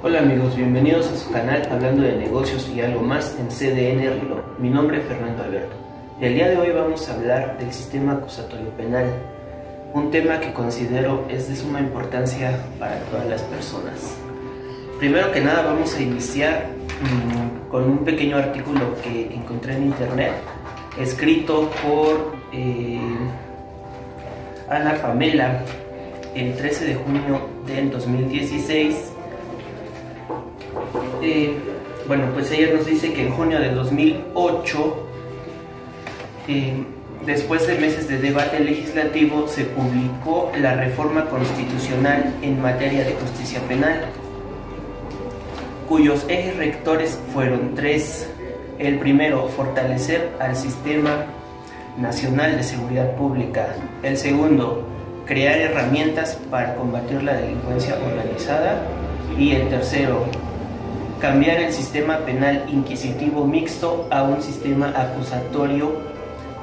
Hola amigos, bienvenidos a su canal Hablando de Negocios y algo más en CDN Reloj. Mi nombre es Fernando Alberto. El día de hoy vamos a hablar del sistema acusatorio penal, un tema que considero es de suma importancia para todas las personas. Primero que nada vamos a iniciar con un pequeño artículo que encontré en internet, escrito por Ana Pamela el 13 de junio del 2016. Bueno, pues ella nos dice que en junio del 2008, después de meses de debate legislativo, se publicó la reforma constitucional en materia de justicia penal, cuyos ejes rectores fueron tres. El primero, fortalecer al Sistema Nacional de Seguridad Pública. El segundo, crear herramientas para combatir la delincuencia organizada. Y el tercero, cambiar el sistema penal inquisitivo mixto a un sistema acusatorio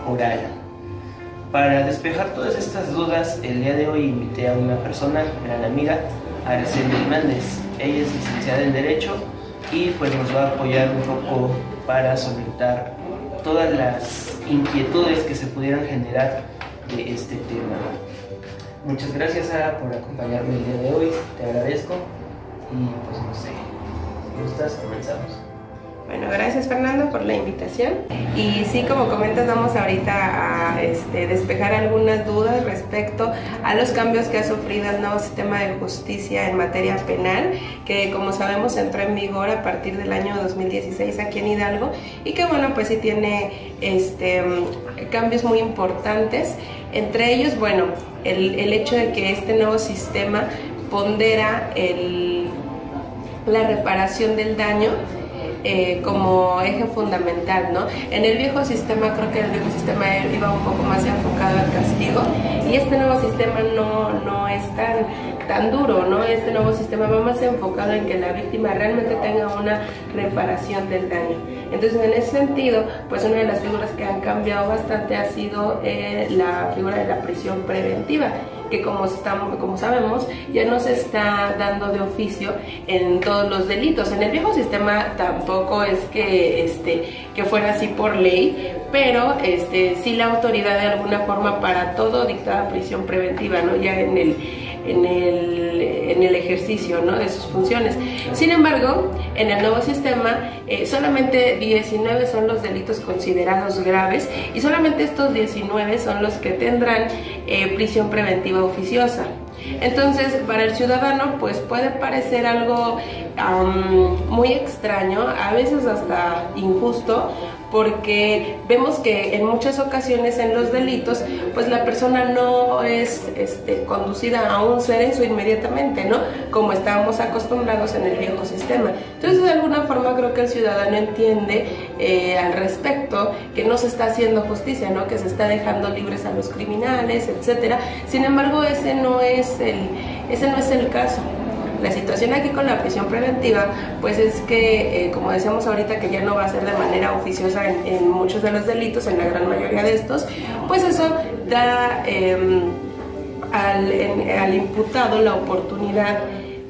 oral. Para despejar todas estas dudas, el día de hoy invité a una persona, gran amiga, Araceli Hernández. Ella es licenciada en Derecho y pues nos va a apoyar un poco para solventar todas las inquietudes que se pudieran generar de este tema. Muchas gracias, Sara, por acompañarme el día de hoy, te agradezco y pues no sé, si gustas, comenzamos. Bueno, gracias Fernando por la invitación. Y sí, como comentas, vamos ahorita a despejar algunas dudas respecto a los cambios que ha sufrido el nuevo sistema de justicia en materia penal, que como sabemos entró en vigor a partir del año 2016 aquí en Hidalgo, y que bueno, pues sí tiene cambios muy importantes. Entre ellos, bueno, el hecho de que este nuevo sistema pondera la reparación del daño como eje fundamental, ¿no? En el viejo sistema, creo que el viejo sistema iba un poco más enfocado al castigo, y este nuevo sistema no es tan duro, ¿no? Este nuevo sistema va más enfocado en que la víctima realmente tenga una reparación del daño. Entonces, en ese sentido, pues una de las figuras que han cambiado bastante ha sido la figura de la prisión preventiva, que como sabemos ya no se está dando de oficio en todos los delitos. En el viejo sistema tampoco es que fuera así por ley, pero sí la autoridad de alguna forma para todo dictaba prisión preventiva, ¿no? Ya en el ejercicio, ¿no?, de sus funciones. Sin embargo, en el nuevo sistema solamente 19 son los delitos considerados graves, y solamente estos 19 son los que tendrán prisión preventiva oficiosa. Entonces, para el ciudadano pues puede parecer algo muy extraño, a veces hasta injusto, porque vemos que en muchas ocasiones en los delitos pues la persona no es conducida a un cerezo inmediatamente, ¿no?, como estábamos acostumbrados en el viejo sistema. Entonces, de alguna forma creo que el ciudadano entiende al respecto que no se está haciendo justicia, ¿no?, que se está dejando libres a los criminales, etcétera. Sin embargo, ese no es el caso. La situación aquí con la prisión preventiva pues es que, como decíamos ahorita, que ya no va a ser de manera oficiosa en muchos de los delitos, en la gran mayoría de estos, pues eso da al imputado la oportunidad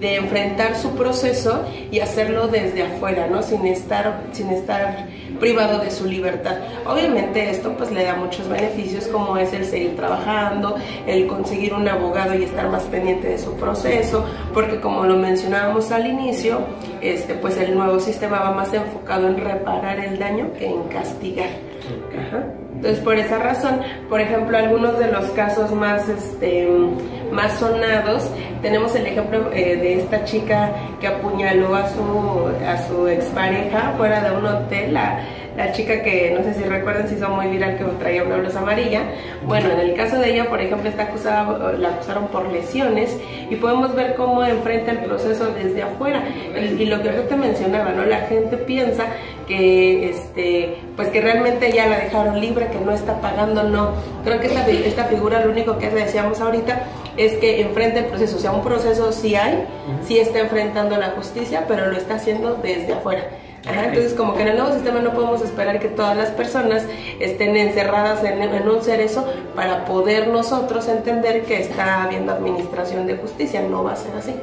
de enfrentar su proceso y hacerlo desde afuera, ¿no?, sin estar privado de su libertad. Obviamente esto pues le da muchos beneficios, como es el seguir trabajando, el conseguir un abogado y estar más pendiente de su proceso, porque como lo mencionábamos al inicio, pues el nuevo sistema va más enfocado en reparar el daño que en castigar. Ajá. Entonces, por esa razón, por ejemplo, algunos de los casos más sonados, tenemos el ejemplo de esta chica que apuñaló a su expareja fuera de un hotel, la chica que no sé si recuerdan, se hizo muy viral, que traía una blusa amarilla. Bueno, en el caso de ella, por ejemplo, la acusaron por lesiones, y podemos ver cómo enfrenta el proceso desde afuera. Y lo que yo te mencionaba, ¿no?, la gente piensa que pues que realmente ya la dejaron libre, que no está pagando. No, creo que esta figura lo único que decíamos ahorita es que enfrenta el proceso. O sea, un proceso sí hay, sí está enfrentando la justicia, pero lo está haciendo desde afuera. Ajá, entonces, como que en el nuevo sistema no podemos esperar que todas las personas estén encerradas en un cerezo para poder nosotros entender que está habiendo administración de justicia. No va a ser así.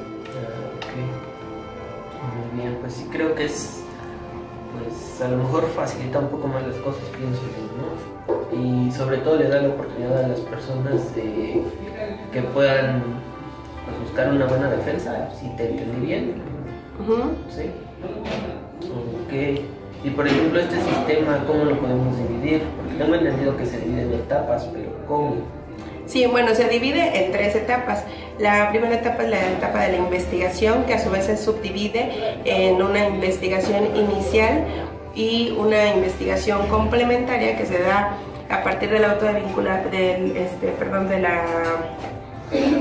creo que es, pues a lo mejor facilita un poco más las cosas, pienso yo, ¿no? Y sobre todo le da la oportunidad a las personas de que puedan, pues, buscar una buena defensa, si te entendí bien. Sí. Ok. Y por ejemplo, este sistema, ¿cómo lo podemos dividir? Porque tengo entendido que se divide en etapas, pero ¿cómo? Sí, bueno, se divide en 3 etapas. La primera etapa es la etapa de la investigación, que a su vez se subdivide en una investigación inicial y una investigación complementaria que se da a partir de la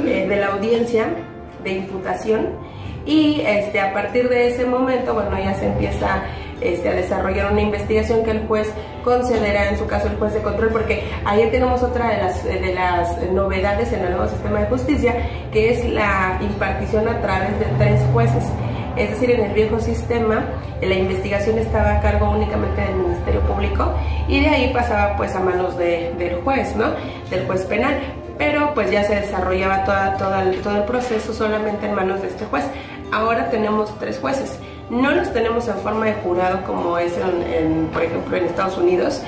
de la audiencia de imputación, y a partir de ese momento, bueno, ya se empieza a desarrollar una investigación que el juez concederá, en su caso el juez de control, porque ahí tenemos otra de las novedades en el nuevo sistema de justicia, que es la impartición a través de 3 jueces. Es decir, en el viejo sistema la investigación estaba a cargo únicamente del Ministerio Público y de ahí pasaba pues a manos del juez, ¿no? Del juez penal, pero pues ya se desarrollaba todo el proceso solamente en manos de este juez. Ahora tenemos 3 jueces. No los tenemos en forma de jurado como es por ejemplo en Estados Unidos.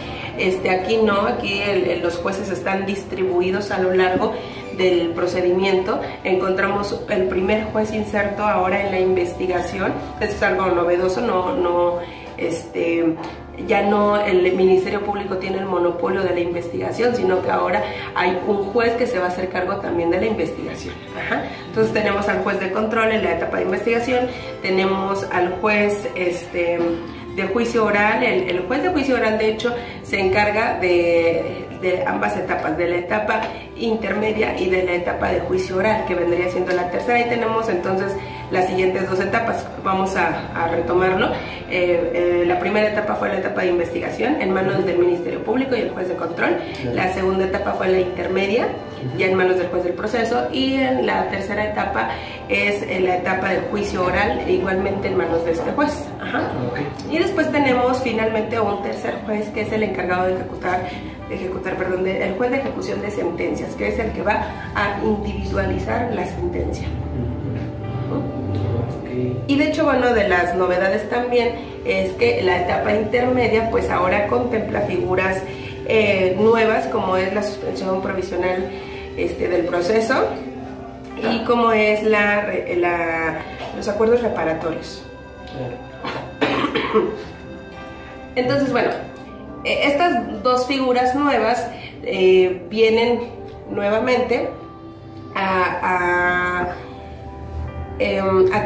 Aquí no, aquí los jueces están distribuidos a lo largo del procedimiento. Encontramos el primer juez inserto ahora en la investigación. Esto es algo novedoso, ya no el Ministerio Público tiene el monopolio de la investigación, sino que ahora hay un juez que se va a hacer cargo también de la investigación. Entonces tenemos al juez de control en la etapa de investigación, tenemos al juez de juicio oral. El juez de juicio oral, de hecho, se encarga de ambas etapas, de la etapa intermedia y de la etapa de juicio oral, que vendría siendo la tercera. Y tenemos entonces las siguientes 2 etapas. Vamos a retomarlo. La primera etapa fue la etapa de investigación en manos del Ministerio Público y el juez de control. La segunda etapa fue la intermedia, ya en manos del juez del proceso, y en la tercera etapa es la etapa de juicio oral, igualmente en manos de este juez. Y después tenemos finalmente un tercer juez, que es el encargado de el juez de ejecución de sentencias, que es el que va a individualizar la sentencia. Y de hecho, bueno, de las novedades también es que la etapa intermedia pues ahora contempla figuras nuevas, como es la suspensión provisional del proceso y como es los acuerdos reparatorios. Entonces, bueno, estas 2 figuras nuevas vienen nuevamente a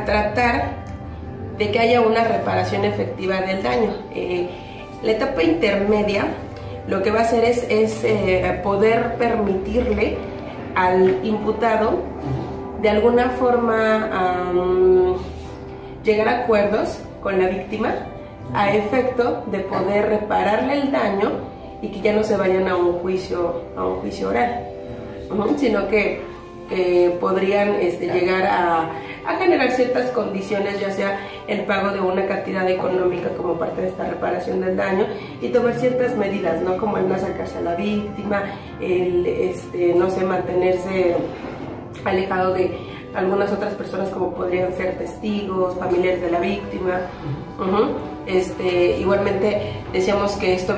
tratar de que haya una reparación efectiva del daño. La etapa intermedia lo que va a hacer es poder permitirle al imputado de alguna forma llegar a acuerdos con la víctima a efecto de poder repararle el daño y que ya no se vayan a un juicio oral, sino que podrían llegar a generar ciertas condiciones, ya sea el pago de una cantidad económica como parte de esta reparación del daño, y tomar ciertas medidas, ¿no? Como el no acercarse a la víctima, el no sé, mantenerse alejado de algunas otras personas como podrían ser testigos, familiares de la víctima. Igualmente decíamos que esto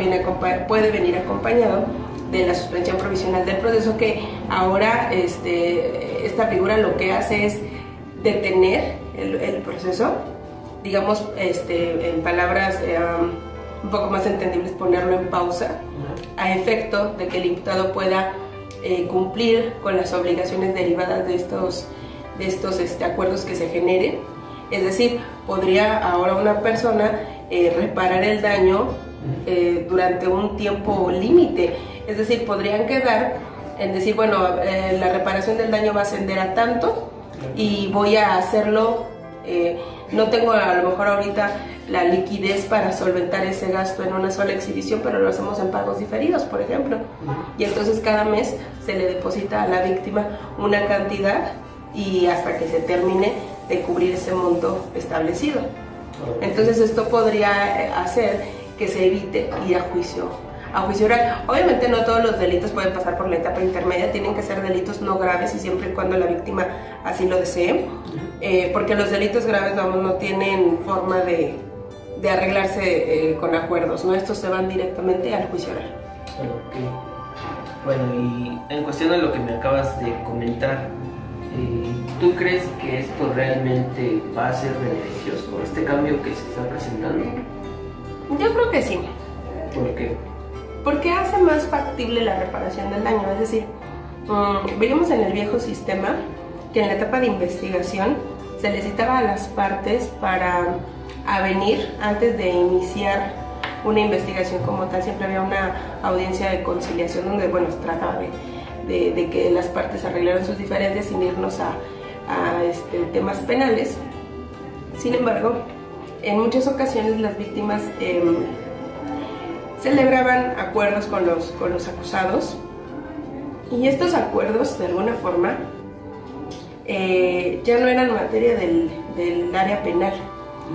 puede venir acompañado de la suspensión provisional del proceso, que ahora esta figura lo que hace es detener el proceso, digamos, en palabras un poco más entendibles, ponerlo en pausa, a efecto de que el imputado pueda cumplir con las obligaciones derivadas de estos acuerdos que se generen. Es decir, podría ahora una persona reparar el daño durante un tiempo límite. Es decir, podrían quedar en decir, bueno, la reparación del daño va a ascender a tanto y voy a hacerlo, no tengo a lo mejor ahorita la liquidez para solventar ese gasto en una sola exhibición, pero lo hacemos en pagos diferidos, por ejemplo. Y entonces cada mes se le deposita a la víctima una cantidad y hasta que se termine de cubrir ese monto establecido. Entonces esto podría hacer que se evite ir a a juicio oral. Obviamente no todos los delitos pueden pasar por la etapa intermedia, tienen que ser delitos no graves y siempre y cuando la víctima así lo desee, porque los delitos graves, vamos, no tienen forma de arreglarse con acuerdos, ¿no? Estos se van directamente al juicio oral. Okay. Bueno, y en cuestión de lo que me acabas de comentar, ¿tú crees que esto realmente va a ser beneficioso con este cambio que se está presentando? Yo creo que sí. ¿Por qué? Porque hace más factible la reparación del daño, es decir, veíamos en el viejo sistema que en la etapa de investigación se les citaba a las partes para avenir antes de iniciar una investigación como tal. Siempre había una audiencia de conciliación donde, bueno, se trataba de que las partes arreglaran sus diferencias sin irnos a temas penales. Sin embargo, en muchas ocasiones las víctimas celebraban acuerdos con los acusados, y estos acuerdos de alguna forma ya no eran materia del área penal,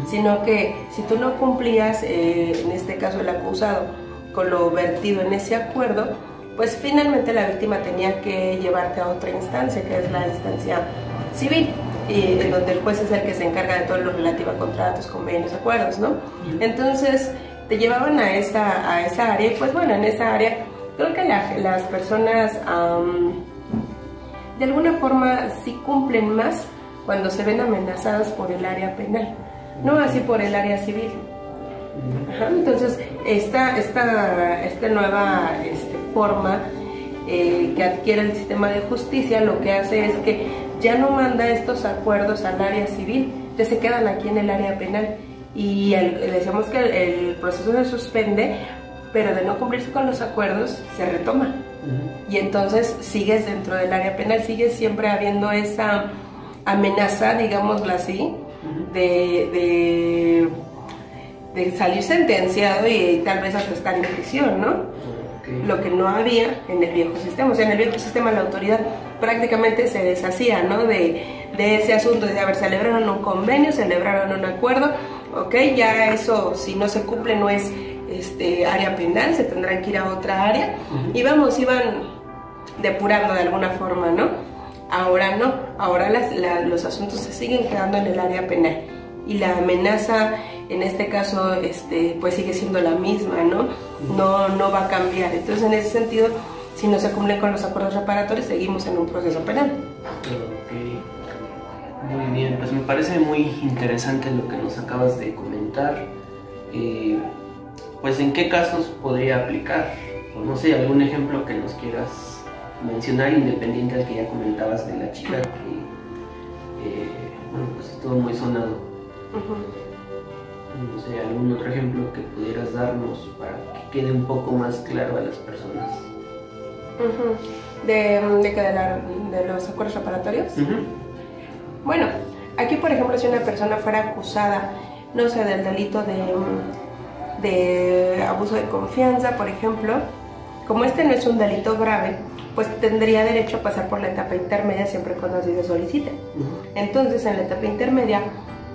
sino que si tú no cumplías, en este caso el acusado, con lo vertido en ese acuerdo, pues finalmente la víctima tenía que llevarte a otra instancia, que es la instancia civil, y en donde el juez es el que se encarga de todo lo relativo a contratos, convenios, acuerdos, ¿no? Entonces te llevaban a esa área, y pues bueno, en esa área creo que las personas de alguna forma sí cumplen más cuando se ven amenazadas por el área penal, no así por el área civil. Ajá, entonces esta nueva forma que adquiere el sistema de justicia lo que hace es que ya no manda estos acuerdos al área civil, ya se quedan aquí en el área penal, y decíamos que el proceso se suspende, pero de no cumplirse con los acuerdos se retoma, y entonces sigues dentro del área penal, sigues siempre habiendo esa amenaza, digámoslo así, de salir sentenciado y tal vez hasta estar en prisión, ¿no? Okay. Lo que no había en el viejo sistema. O sea, en el viejo sistema la autoridad prácticamente se deshacía, ¿no?, de ese asunto, de haber celebraron un convenio, celebraron un acuerdo, ok, ya eso, si no se cumple, no es área penal, se tendrán que ir a otra área, y vamos, iban depurando de alguna forma, ¿no? Ahora no, ahora los asuntos se siguen quedando en el área penal, y la amenaza en este caso pues sigue siendo la misma, ¿no? No va a cambiar. Entonces, en ese sentido, si no se cumplen con los acuerdos reparatorios, seguimos en un proceso penal. Okay. Muy bien, pues me parece muy interesante lo que nos acabas de comentar. Pues, ¿en qué casos podría aplicar? O no sé, algún ejemplo que nos quieras mencionar, independiente del que ya comentabas de la chica, que bueno, pues estuvo muy sonado. No sé, algún otro ejemplo que pudieras darnos para que quede un poco más claro a las personas. ¿De los acuerdos reparatorios? Bueno, aquí por ejemplo, si una persona fuera acusada, no sé, del delito de abuso de confianza, por ejemplo, como no es un delito grave, pues tendría derecho a pasar por la etapa intermedia siempre cuando así se solicite. Entonces, en la etapa intermedia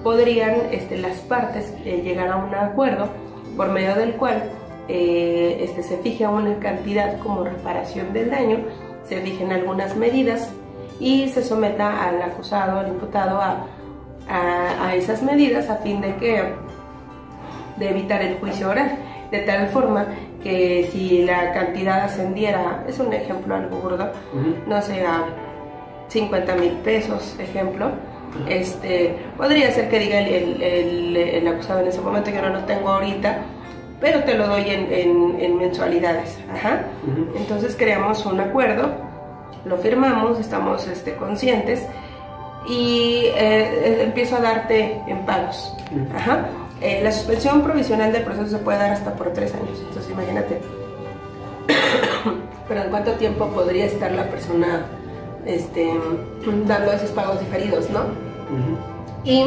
podrían las partes llegar a un acuerdo por medio del cual se fije una cantidad como reparación del daño, se fijen algunas medidas y se someta al acusado, al imputado a esas medidas a fin de evitar el juicio oral, de tal forma que si la cantidad ascendiera, es un ejemplo algo burdo, no sé, a 50,000 pesos, ejemplo, podría ser que diga el acusado en ese momento: yo no lo tengo ahorita, pero te lo doy en mensualidades. Entonces creamos un acuerdo, lo firmamos, estamos conscientes, y empiezo a darte en pagos. La suspensión provisional del proceso se puede dar hasta por 3 años. Entonces imagínate, pero ¿en cuánto tiempo podría estar la persona dando esos pagos diferidos, ¿no? Y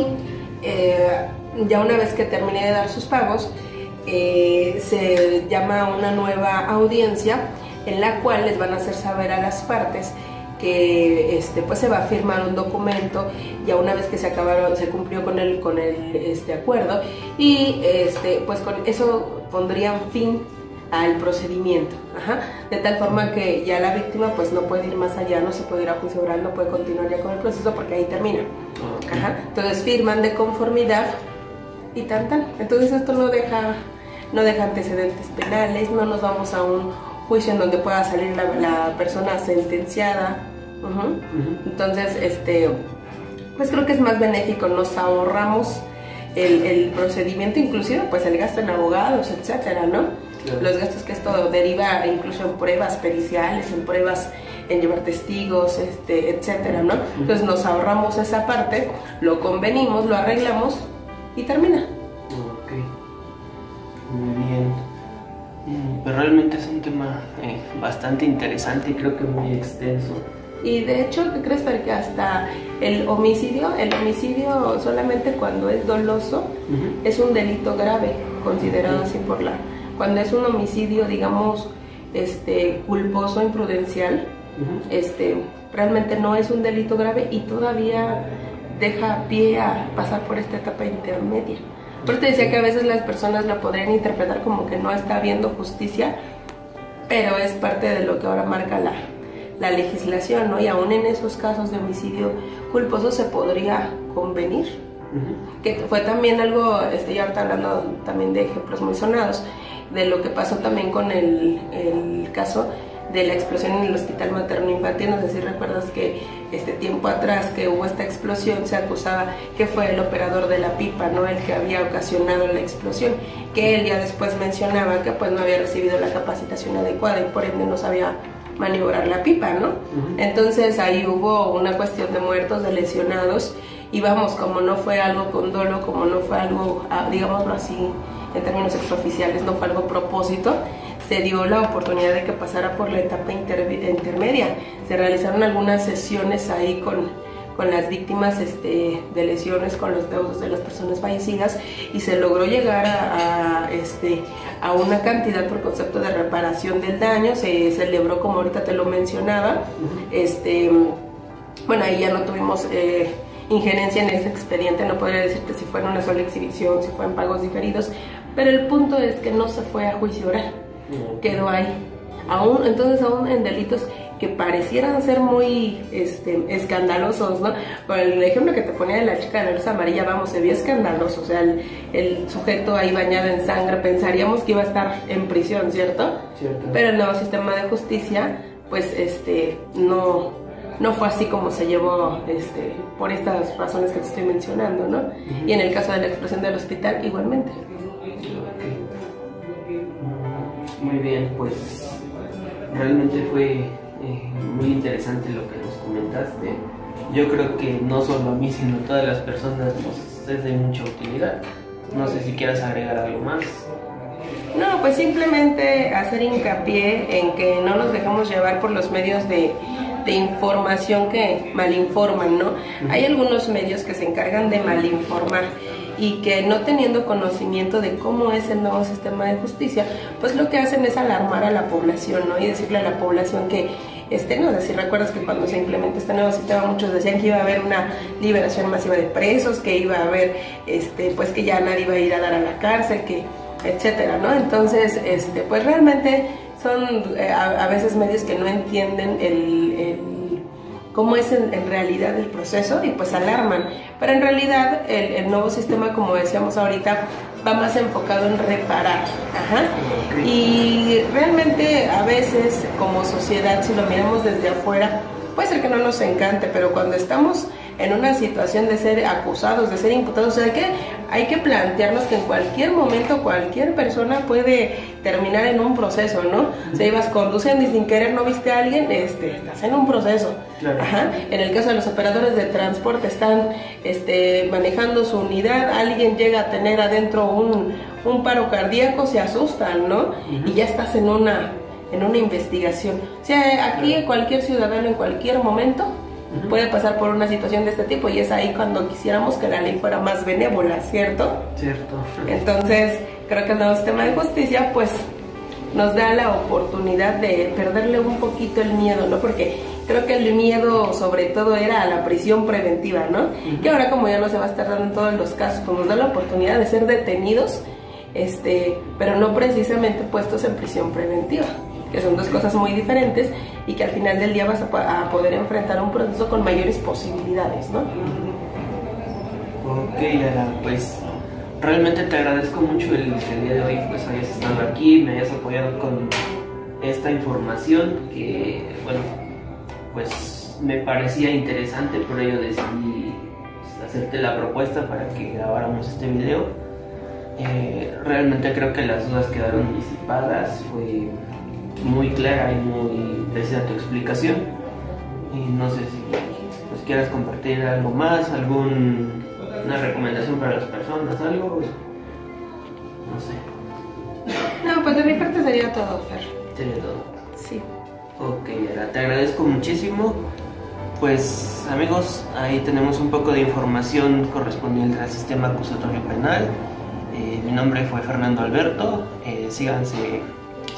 ya una vez que termine de dar sus pagos, se llama a una nueva audiencia en la cual les van a hacer saber a las partes que pues se va a firmar un documento ya una vez que se cumplió con el acuerdo, y pues con eso pondrían fin al procedimiento, de tal forma que ya la víctima pues no puede ir más allá, no se puede ir a juicio oral, no puede continuar ya con el proceso porque ahí termina. Entonces firman de conformidad y tan. Entonces esto no deja antecedentes penales, no nos vamos a un juicio en donde pueda salir la persona sentenciada. Entonces pues creo que es más benéfico, nos ahorramos el procedimiento, inclusive pues el gasto en abogados, etcétera, ¿no? Claro. Los gastos que esto deriva incluso en pruebas periciales, en pruebas, en llevar testigos, etcétera, ¿no? Entonces nos ahorramos esa parte, lo convenimos, lo arreglamos y termina. Ok, muy bien. Pero realmente es un tema bastante interesante y creo que muy extenso. Y de hecho, ¿qué crees? Porque hasta el homicidio solamente cuando es doloso es un delito grave, considerado así por la... Cuando es un homicidio, digamos, culposo, imprudencial, realmente no es un delito grave y todavía deja pie a pasar por esta etapa intermedia. Por eso te decía que a veces las personas lo podrían interpretar como que no está habiendo justicia, pero es parte de lo que ahora marca la legislación, ¿no? Y aún en esos casos de homicidio culposo se podría convenir. Que fue también algo, ya ahorita hablando también de ejemplos muy sonados, de lo que pasó también con el caso de la explosión en el hospital materno infantil. No sé si recuerdas que tiempo atrás que hubo esta explosión, se acusaba que fue el operador de la pipa, ¿no? El que había ocasionado la explosión, que él ya después mencionaba que pues no había recibido la capacitación adecuada y por ende no sabía maniobrar la pipa, ¿no? Entonces ahí hubo una cuestión de muertos, de lesionados, y vamos, como no fue algo con dolo, como no fue algo, digámoslo así, en términos extraoficiales, no fue algo propósito, se dio la oportunidad de que pasara por la etapa intermedia. Se realizaron algunas sesiones ahí con las víctimas de lesiones, con los deudos de las personas fallecidas, y se logró llegar a una cantidad por concepto de reparación del daño. Se celebró, como ahorita te lo mencionaba. Bueno, ahí ya no tuvimos injerencia en ese expediente, no podría decirte si fue en una sola exhibición, si fue en pagos diferidos, pero el punto es que no se fue a juicio oral, quedó ahí. Entonces aún en delitos que parecieran ser muy escandalosos, ¿no? Por el ejemplo que te ponía de la chica de la luz amarilla, vamos, se vio escandaloso, o sea, el sujeto ahí bañado en sangre, pensaríamos que iba a estar en prisión, ¿cierto? Pero el nuevo sistema de justicia, pues no fue así como se llevó, por estas razones que te estoy mencionando, ¿no? Y en el caso de la explosión del hospital, igualmente. Muy bien, pues realmente fue muy interesante lo que nos comentaste. Yo creo que no solo a mí, sino a todas las personas nos es de mucha utilidad. No sé si quieras agregar algo más. No, pues simplemente hacer hincapié en que no nos dejamos llevar por los medios de información que malinforman, ¿no? Hay algunos medios que se encargan de malinformar y que, no teniendo conocimiento de cómo es el nuevo sistema de justicia, pues lo que hacen es alarmar a la población, ¿no? Y decirle a la población que, no sé si recuerdas que cuando se implementó este nuevo sistema muchos decían que iba a haber una liberación masiva de presos, que iba a haber, pues que ya nadie iba a ir a dar a la cárcel, que etcétera, ¿no? Entonces, pues realmente son a veces medios que no entienden cómo es en realidad el proceso y pues alarman, pero en realidad el nuevo sistema, como decíamos ahorita, va más enfocado en reparar. Y realmente a veces como sociedad, si lo miramos desde afuera, puede ser que no nos encante, pero cuando estamos en una situación de ser acusados, de ser imputados, o sea, hay que plantearnos que en cualquier momento cualquier persona puede terminar en un proceso, ¿no? Si ibas conduciendo y sin querer no viste a alguien, estás en un proceso. Claro. En el caso de los operadores de transporte, están manejando su unidad, alguien llega a tener adentro un paro cardíaco, se asustan, ¿no? Y ya estás en una investigación. O sea, aquí cualquier ciudadano en cualquier momento puede pasar por una situación de este tipo, y es ahí cuando quisiéramos que la ley fuera más benévola, ¿cierto? Cierto. Entonces, creo que el nuevo sistema de justicia, pues, nos da la oportunidad de perderle un poquito el miedo, ¿no? Porque creo que el miedo, sobre todo, era a la prisión preventiva, ¿no? Que ahora, como ya no se va a estar dando en todos los casos, pues nos da la oportunidad de ser detenidos pero no precisamente puestos en prisión preventiva, que son dos cosas muy diferentes y que al final del día vas a poder enfrentar un proceso con mayores posibilidades, ¿no? Ok, Ara, pues realmente te agradezco mucho el día de hoy pues hayas estado aquí, me hayas apoyado con esta información que, bueno, pues me parecía interesante, por ello decidí hacerte la propuesta para que grabáramos este video. Realmente creo que las dudas quedaron disipadas, fue muy clara y muy precisa tu explicación. Y no sé si pues, quieras compartir algo más, una recomendación para las personas, algo, no sé. No, pues de mi parte sería todo, Fer. Sería todo. Sí. Ok, Ara, te agradezco muchísimo. Pues amigos, ahí tenemos un poco de información correspondiente al sistema acusatorio penal. Mi nombre fue Fernando Alberto. Síganse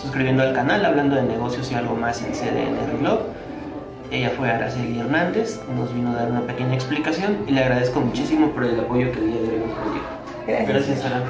suscribiendo al canal, hablando de negocios y algo más en CDN Reloj. Ella fue Araceli Hernández, nos vino a dar una pequeña explicación y le agradezco muchísimo por el apoyo que el día de hoy nos dio. Gracias. Gracias, Ara.